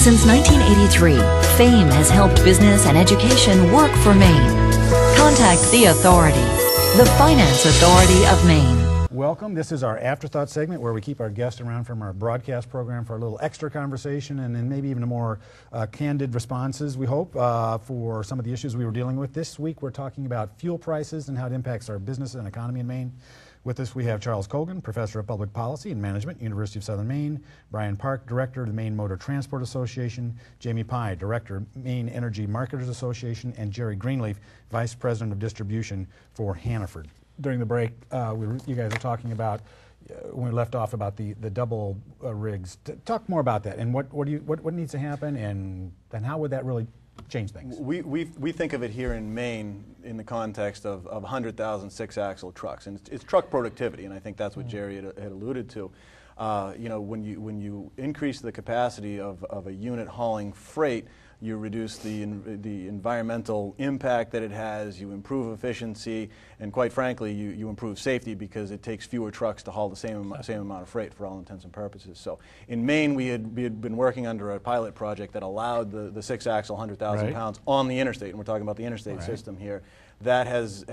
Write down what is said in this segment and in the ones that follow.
Since 1983, FAME has helped business and education work for Maine. Contact the authority, the Finance Authority of Maine. Welcome. This is our Afterthoughts segment where we keep our guests around from our broadcast program for a little extra conversation and then maybe even a more candid responses, we hope, for some of the issues we were dealing with. This week we're talking about fuel prices and how it impacts our business and economy in Maine. With us we have Charles Colgan, Professor of Public Policy and Management, University of Southern Maine, Brian Park, Director of the Maine Motor Transport Association, Jamie Pye, Director, Maine Energy Marketers Association, and Jerry Greenleaf, Vice President of Distribution for Hannaford. During the break, you guys were talking about, when we left off, about the double rigs. Talk more about that and what needs to happen and how would that really change things? We think of it here in Maine in the context of 100,000 six-axle trucks, and it's truck productivity, and I think that's what Jerry had alluded to. You know, when you increase the capacity of a unit hauling freight, you reduce the environmental impact that it has, you improve efficiency, and quite frankly, you improve safety because it takes fewer trucks to haul the same amount of freight for all intents and purposes. So in Maine, we had been working under a pilot project that allowed the six-axle 100,000 pounds on the interstate, and we're talking about the interstate system here. That has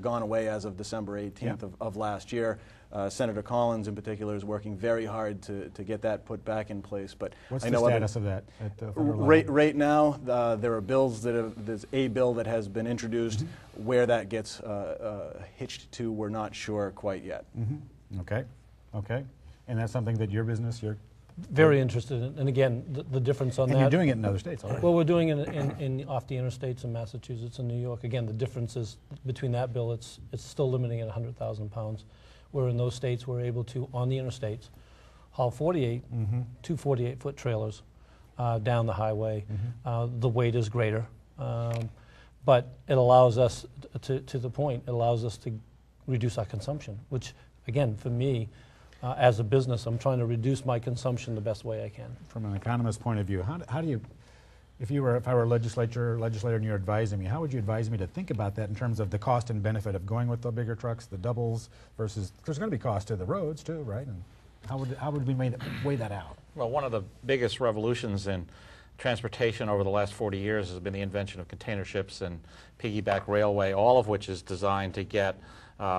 gone away as of December 18th of last year. Senator Collins, in particular, is working very hard to get that put back in place. But what's I the know status of that at the federal level? Right now, there are bills there's a bill that has been introduced. Where that gets hitched to, we're not sure quite yet. Okay, okay, and that's something that your business, you're very interested in. And again, the difference on that. And you're doing it in other states already. Well, we're doing it in off the interstates in Massachusetts and New York. Again, the difference is between that bill, it's still limiting at 100,000 pounds. Where in those states we're able to, on the interstates, haul 2 48-foot trailers down the highway. The weight is greater, but it allows us, to the point, it allows us to reduce our consumption, which, again, for me, as a business, I'm trying to reduce my consumption the best way I can. From an economist's point of view, how do you, if I were a legislator and you're advising me, how would you advise me to think about that in terms of the cost and benefit of going with the bigger trucks, the doubles, versus, there's going to be cost to the roads too, right? And how would we weigh that out? Well, one of the biggest revolutions in transportation over the last 40 years has been the invention of container ships and piggyback railway, all of which is designed to get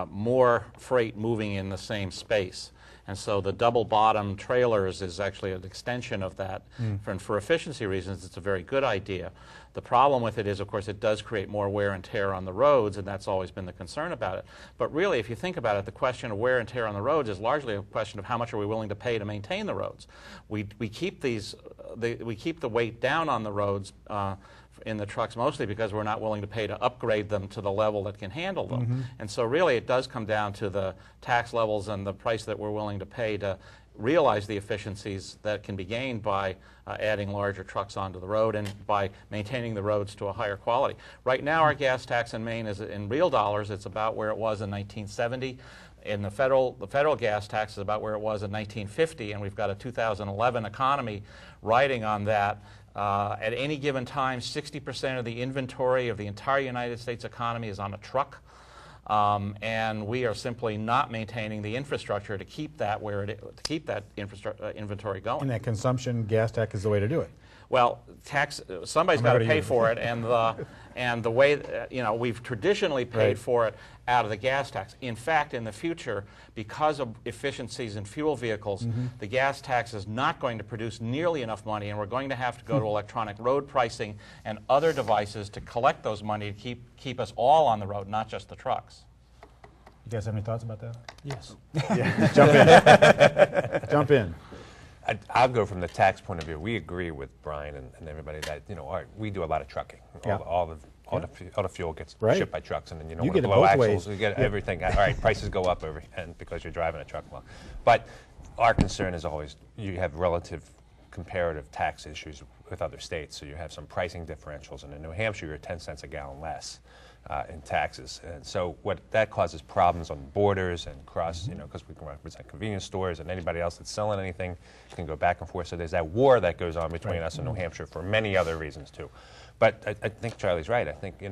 more freight moving in the same space. And so the double-bottom trailers is actually an extension of that. For efficiency reasons, it's a very good idea. The problem with it is, of course, it does create more wear and tear on the roads, and that's always been the concern about it. But really, if you think about it, the question of wear and tear on the roads is largely a question of how much are we willing to pay to maintain the roads. We keep the weight down on the roads in the trucks mostly because we're not willing to pay to upgrade them to the level that can handle them. And so really it does come down to the tax levels and the price that we're willing to pay to realize the efficiencies that can be gained by adding larger trucks onto the road and by maintaining the roads to a higher quality. Right now our gas tax in Maine is, in real dollars, it's about where it was in 1970. In the federal gas tax is about where it was in 1950, and we've got a 2011 economy riding on that. At any given time, 60% of the inventory of the entire United States economy is on a truck, and we are simply not maintaining the infrastructure to keep that inventory going. And that consumption gas tax is the way to do it. Well, somebody's got to pay for it, and the way we've traditionally paid for it out of the gas tax. In fact, in the future, because of efficiencies in fuel vehicles, the gas tax is not going to produce nearly enough money, and we're going to have to go to electronic road pricing and other devices to collect those money to keep us all on the road, not just the trucks. You guys have any thoughts about that? Yes. Jump in. Jump in. I'll go from the tax point of view. We agree with Brian and everybody that we do a lot of trucking. All the fuel gets shipped by trucks, and then when you blow axles, you get everything. All right, prices go up because you're driving a truck long. But our concern is always you have relative comparative tax issues with other states. So you have some pricing differentials, and in New Hampshire you're 10 cents a gallon less in taxes, and so what that causes problems on borders and cross, because we can represent convenience stores, and anybody else that's selling anything can go back and forth. So there's that war that goes on between us and New Hampshire for many other reasons too. But I think Charlie's right. I think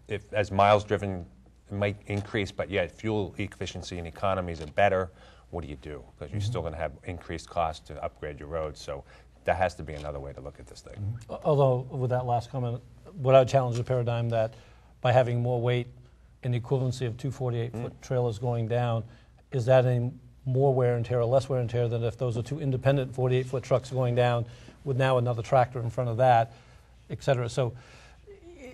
if as miles driven might increase, but yet fuel efficiency and economies are better, what do you do? Because you're still going to have increased costs to upgrade your roads. So there has to be another way to look at this thing. Although, with that last comment, what I would challenge the paradigm that by having more weight in the equivalency of two 48-foot trailers going down, is that adding more wear and tear or less wear and tear than if those are two independent 48-foot trucks going down with now another tractor in front of that, et cetera. So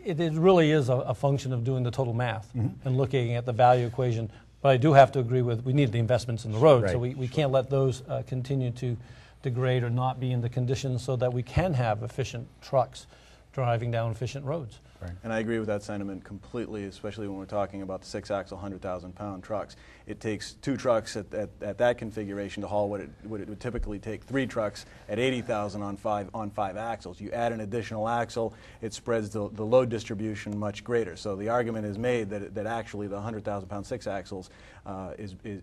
it really is a function of doing the total math and looking at the value equation. But I do have to agree with, we need the investments in the road, so we can't let those continue to degrade or not be in the conditions so that we can have efficient trucks driving down efficient roads. Right. And I agree with that sentiment completely, especially when we're talking about the 6-axle, 100,000-pound trucks. It takes 2 trucks at that configuration to haul what it would typically take 3 trucks at 80,000 on 5 axles. You add an additional axle, it spreads the load distribution much greater. So the argument is made that actually the 100,000-pound 6 axles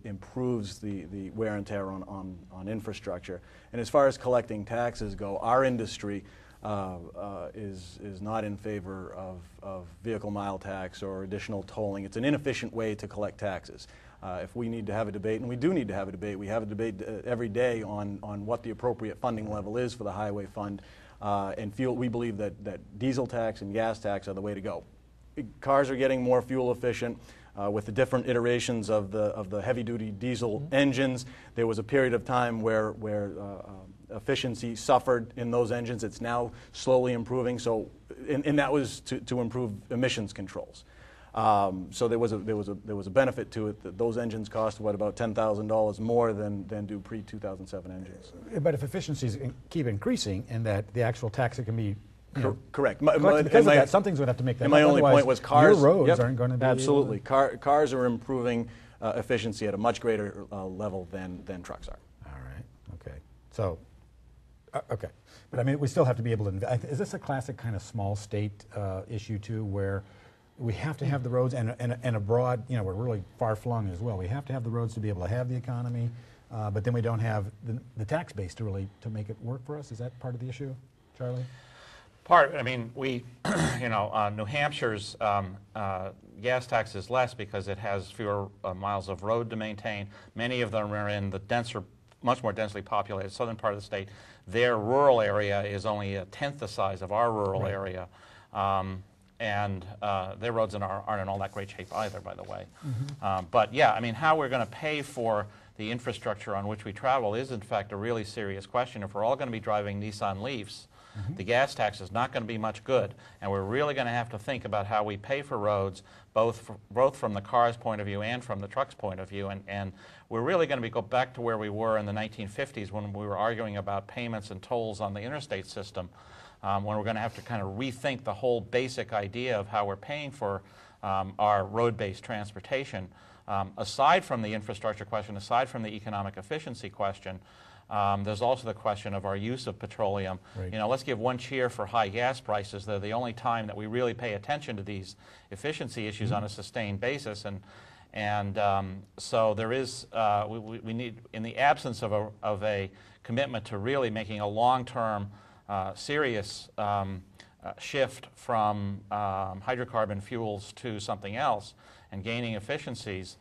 improves the wear and tear on infrastructure. And as far as collecting taxes go, our industry is not in favor of vehicle mile tax or additional tolling. It's an inefficient way to collect taxes. If we need to have a debate, and we do need to have a debate, we have a debate every day on what the appropriate funding level is for the highway fund, and we believe that diesel tax and gas tax are the way to go. Cars are getting more fuel efficient. With the different iterations of the heavy-duty diesel engines, there was a period of time where efficiency suffered in those engines. It's now slowly improving. So, and that was to improve emissions controls. So there was a benefit to it. That those engines cost about $10,000 more than do pre-2007 engines. But if efficiencies keep increasing, and that the actual tax can be correct. Because of that, something's going to have to make that. And my only point was cars. Your roads aren't going to be absolutely. Cars are improving efficiency at a much greater level than trucks are. All right. Okay. So. Okay, but I mean, we still have to be able to. Is this a classic kind of small state issue too, where we have to have the roads and a broad? You know, we're really far flung as well. We have to have the roads to be able to have the economy, but then we don't have the tax base to make it work for us. Is that part of the issue, Charlie? Part of it. I mean, we, New Hampshire's gas tax is less because it has fewer miles of road to maintain. Many of them are in the denser, much more densely populated southern part of the state. Their rural area is only 1/10 the size of our rural area. And their roads aren't in all that great shape either, by the way. But yeah, I mean, how we're going to pay for the infrastructure on which we travel is, in fact, a really serious question. If we're all going to be driving Nissan Leafs, the gas tax is not going to be much good. And we're really going to have to think about how we pay for roads, both from the car's point of view and from the truck's point of view. And we're really going to go back to where we were in the 1950s when we were arguing about payments and tolls on the interstate system, when we're going to have to kind of rethink the whole basic idea of how we're paying for our road-based transportation. Aside from the infrastructure question, aside from the economic efficiency question, there's also the question of our use of petroleum. Right. Let's give one cheer for high gas prices. They're the only time that we really pay attention to these efficiency issues on a sustained basis. And so there is, we need, in the absence of a commitment to really making a long-term, serious shift from hydrocarbon fuels to something else and gaining efficiencies,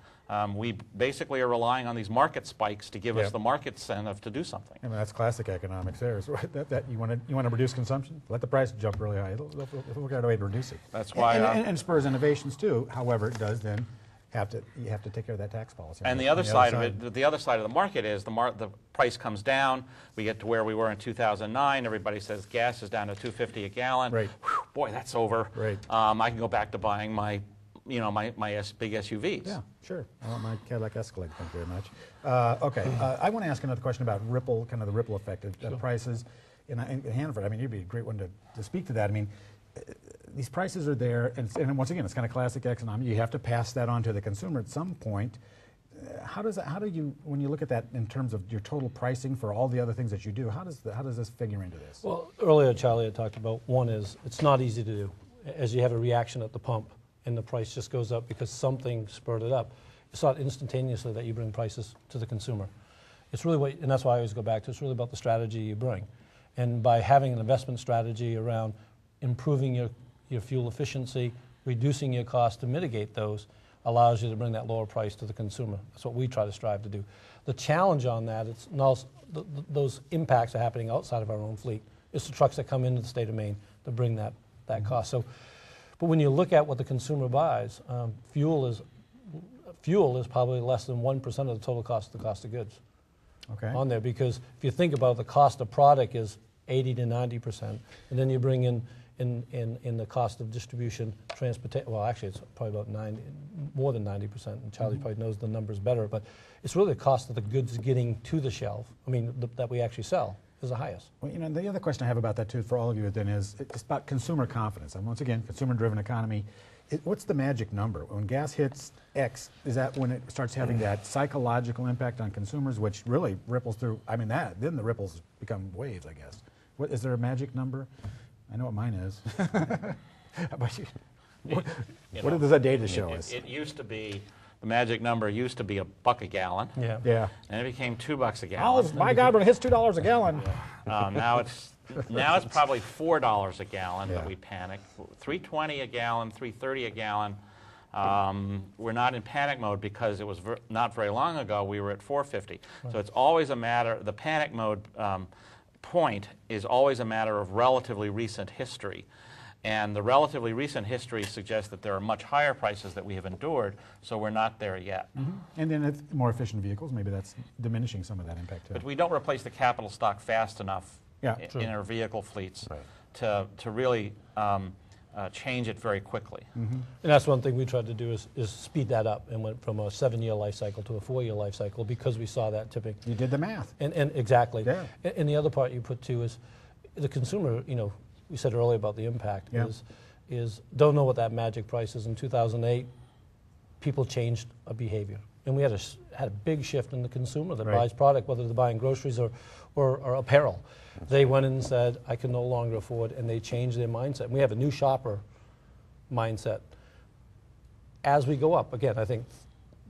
we basically are relying on these market spikes to give us the market incentive to do something. I mean, that's classic economics there. So that you want to reduce consumption, let the price jump really high. It'll work out a way to reduce it. That's why. And spurs innovations too. However, it does then you have to take care of that tax policy. And the other side of it, the other side of the market is the price comes down. We get to where we were in 2009. Everybody says gas is down to $2.50 a gallon. Right. Whew, boy, that's over. Right. I can go back to buying my big SUVs. Yeah, sure. I want my Cadillac Escalade, thank you very much. Okay, I want to ask another question about kind of the ripple effect of prices. In Hannaford, I mean, you'd be a great one to speak to that. I mean, these prices are there, and once again, it's kind of classic economics. You have to pass that on to the consumer at some point. How do you, when you look at that in terms of your total pricing for all the other things that you do, how does this figure into this? Well, earlier Charlie had talked about, one is it's not easy to do. As you have a reaction at the pump and the price just goes up because something spurred it up. It's not instantaneously that you bring prices to the consumer. It's really and that's why I always go back to, it's really about the strategy you bring. And by having an investment strategy around improving your fuel efficiency, reducing your cost to mitigate those, allows you to bring that lower price to the consumer. That's what we try to strive to do. The challenge on that, it's those impacts are happening outside of our own fleet. It's the trucks that come into the state of Maine that bring that cost. So, but when you look at what the consumer buys, fuel is probably less than 1% of the total cost of goods on there, because if you think about the cost of product is 80 to 90%, and then you bring in the cost of distribution, transportation. Well, actually, it's probably about more than 90%, and Charlie probably knows the numbers better. But it's really the cost of the goods getting to the shelf. I mean, that we actually sell is the highest. Well, you know, the other question I have about that too, for all of you, then is it's about consumer confidence. And once again, consumer-driven economy. What's the magic number? When gas hits X, is that when it starts having that psychological impact on consumers, which really ripples through? I mean, then the ripples become waves, I guess. What is there a magic number? I know what mine is. How about you? What does that data show us? It used to be, the magic number used to be $1 a gallon. Yeah. And it became $2 a gallon. Oh my God! When it hits $2 a gallon. Now it's probably $4 a gallon, but we panic. $3.20 a gallon, $3.30 a gallon. We're not in panic mode because it was not very long ago we were at $4.50. Right. So it's always a matter. The panic mode point is always a matter of relatively recent history. And the relatively recent history suggests that there are much higher prices that we have endured, so we're not there yet. And then if more efficient vehicles, maybe that's diminishing some of that impact too. But we don't replace the capital stock fast enough in our vehicle fleets to really change it very quickly. And that's one thing we tried to do is speed that up and went from a 7-year life cycle to a 4-year life cycle because we saw that tipping. You did the math. And exactly. Yeah. And the other part you put too is the consumer, you know, we said earlier about the impact, is don't know what that magic price is. In 2008, people changed a behavior. And we had a big shift in the consumer that buys product, whether they're buying groceries or apparel. They went in and said, I can no longer afford, and they changed their mindset. And we have a new shopper mindset. As we go up, again, I think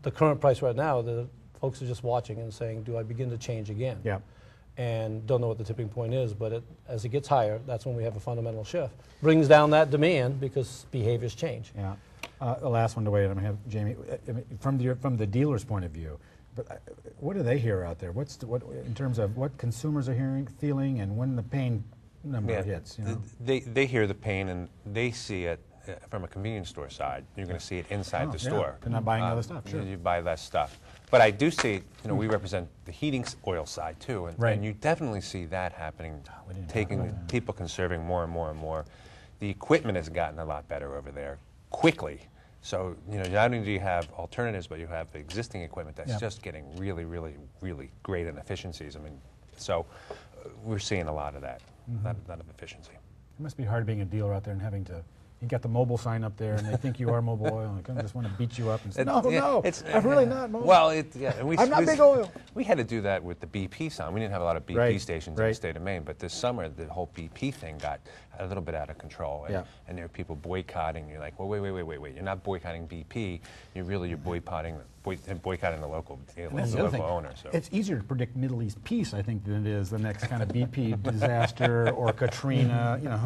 the current price right now, the folks are just watching and saying, do I begin to change again? Yeah. And don't know what the tipping point is, but as it gets higher, that's when we have a fundamental shift. Brings down that demand because behaviors change. Yeah. The last one to wait, I'm going to have Jamie, from the dealer's point of view, but what do they hear out there? What in terms of what consumers are feeling, and when the pain number hits? You know? They hear the pain and they see it from a convenience store side. You're going to see it inside the store. They're not buying other stuff. Sure. You buy less stuff. But I do see, you know, we represent the heating oil side too, and you definitely see that happening, people conserving more and more and more. The equipment has gotten a lot better over there quickly. So, you know, not only do you have alternatives, but you have the existing equipment that's just getting really, really, really great in efficiencies. I mean, so we're seeing a lot of that, a lot of efficiency. It must be hard being a dealer out there and having to. You got the mobile sign up there, and they think you are mobile oil, and they just want to beat you up and say, I'm really not mobile. Well, and I'm not big oil. We had to do that with the BP sign. We didn't have a lot of BP stations in the state of Maine, but this summer the whole BP thing got a little bit out of control, and there were people boycotting. You're like, well, wait. You're not boycotting BP. You're boycotting the local owner. So. It's easier to predict Middle East peace, I think, than it is the next kind of BP disaster or Katrina. You know,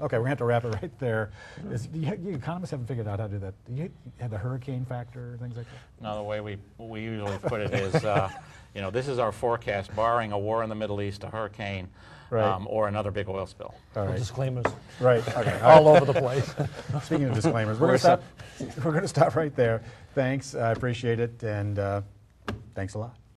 okay, we're going to have to wrap it right there. You economists haven't figured out how to do that. You had the hurricane factor, things like that? No, the way we usually put it is, you know, this is our forecast, barring a war in the Middle East, a hurricane, or another big oil spill. All right. Disclaimers. Right. Okay. All over the place. Speaking of disclaimers, we're going to stop right there. Thanks. I appreciate it, and thanks a lot.